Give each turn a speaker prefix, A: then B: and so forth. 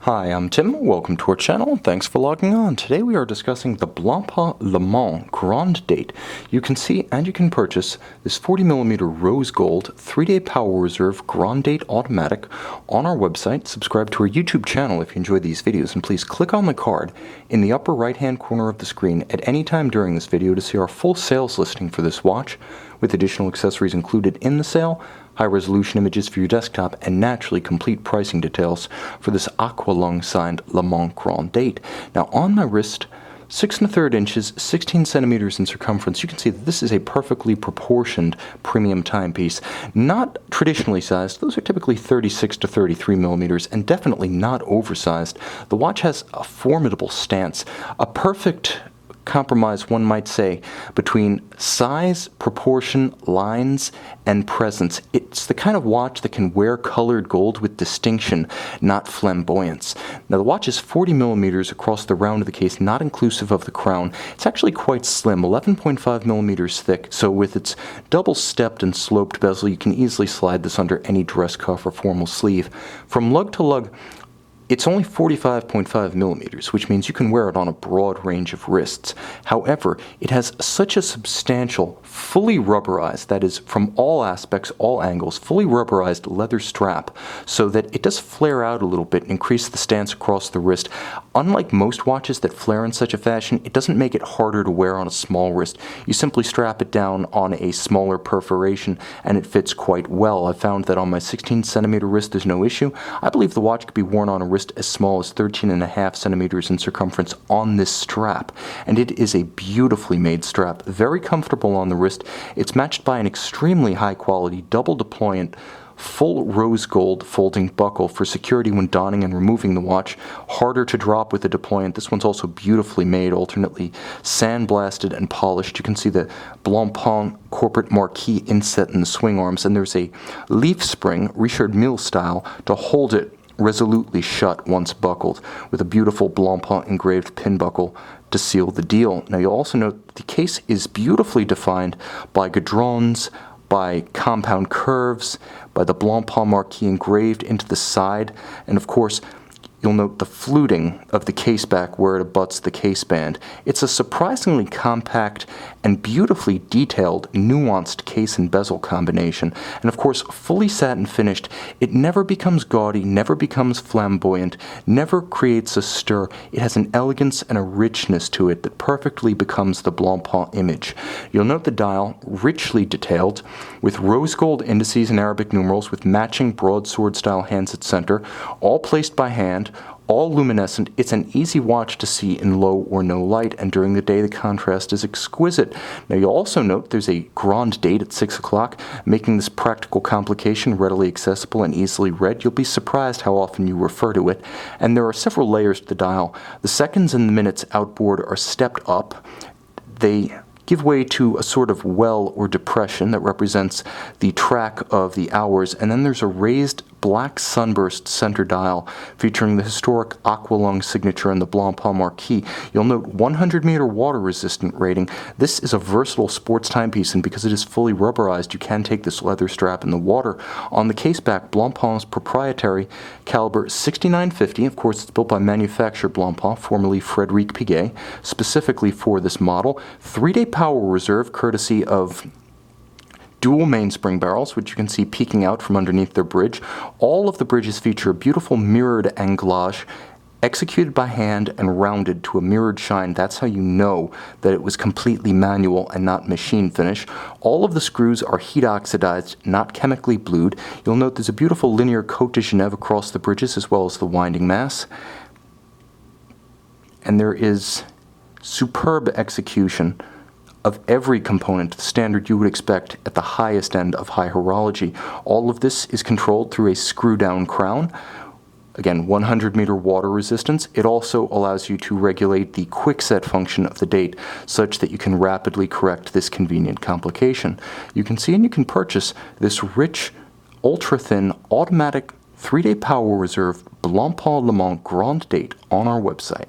A: Hi, I'm Tim. Welcome to our channel. Thanks for logging on. Today we are discussing the Blancpain Léman Grande date. You can see and you can purchase this 40mm rose gold 3-day power reserve Grande date automatic on our website. Subscribe to our YouTube channel if you enjoy these videos, and please click on the card in the upper right hand corner of the screen at any time during this video to see our full sales listing for this watch, with additional accessories included in the sale, high-resolution images for your desktop, and naturally complete pricing details for this Aqua signed Léman Grande date. Now on my wrist, 6 1/3 inches, 16 centimeters in circumference, you can see that this is a perfectly proportioned premium timepiece. Not traditionally sized, those are typically 36 to 33 millimeters, and definitely not oversized. The watch has a formidable stance, a perfect compromise, one might say, between size, proportion, lines, and presence. It's the kind of watch that can wear colored gold with distinction, not flamboyance. Now the watch is 40 millimeters across the round of the case, not inclusive of the crown. It's actually quite slim, 11.5 millimeters thick, so with its double-stepped and sloped bezel, you can easily slide this under any dress cuff or formal sleeve. From lug to lug, it's only 45.5 millimeters, which means you can wear it on a broad range of wrists. However, it has such a substantial, fully rubberized, that is, from all aspects, all angles, fully rubberized leather strap, so that it does flare out a little bit and increase the stance across the wrist. Unlike most watches that flare in such a fashion, it doesn't make it harder to wear on a small wrist. You simply strap it down on a smaller perforation and it fits quite well. I found that on my 16 centimeter wrist there's no issue. I believe the watch could be worn on a wrist as small as 13.5 centimeters in circumference on this strap, and it is a beautifully made strap, very comfortable on the wrist. It's matched by an extremely high quality double deployant full rose gold folding buckle for security when donning and removing the watch. Harder to drop with the deployant. This one's also beautifully made, alternately sandblasted and polished. You can see the Blanpain corporate marquee inset in the swing arms, and there's a leaf spring, Richard Mille style, to hold it resolutely shut once buckled, with a beautiful Blanpain engraved pin buckle to seal the deal. Now you'll also note that the case is beautifully defined by gadrons, by compound curves, by the Blancpain marquee engraved into the side, and of course you'll note the fluting of the case back where it abuts the case band. It's a surprisingly compact and beautifully detailed, nuanced case and bezel combination. And of course, fully satin finished, it never becomes gaudy, never becomes flamboyant, never creates a stir. It has an elegance and a richness to it that perfectly becomes the Blancpain image. You'll note the dial, richly detailed, with rose gold indices and Arabic numerals with matching broadsword style hands at center, all placed by hand, all luminescent. It's an easy watch to see in low or no light, and during the day the contrast is exquisite. Now you'll also note there's a Grande date at 6 o'clock, making this practical complication readily accessible and easily read. You'll be surprised how often you refer to it. And there are several layers to the dial. The seconds and the minutes outboard are stepped up. They give way to a sort of well or depression that represents the track of the hours, and then there's a raised black sunburst center dial featuring the historic Aqua signature and the Blancpain marquee. You'll note 100-meter water resistant rating. This is a versatile sports timepiece, and because it is fully rubberized, you can take this leather strap in the water. On the case back, Blancpain's proprietary caliber 6950, of course it's built by manufacturer Blancpain, formerly Frederic Piguet, specifically for this model. 3-day power reserve courtesy of dual mainspring barrels, which you can see peeking out from underneath their bridge. All of the bridges feature a beautiful mirrored anglage, executed by hand and rounded to a mirrored shine. That's how you know that it was completely manual and not machine finish. All of the screws are heat oxidized, not chemically blued. You'll note there's a beautiful linear Côte de Genève across the bridges as well as the winding mass. And there is superb execution of every component to the standard you would expect at the highest end of high horology. All of this is controlled through a screw-down crown. Again, 100-meter water resistance. It also allows you to regulate the quick-set function of the date such that you can rapidly correct this convenient complication. You can see and you can purchase this rich, ultra-thin, automatic 3-day power reserve Blancpain Léman Grande date on our website.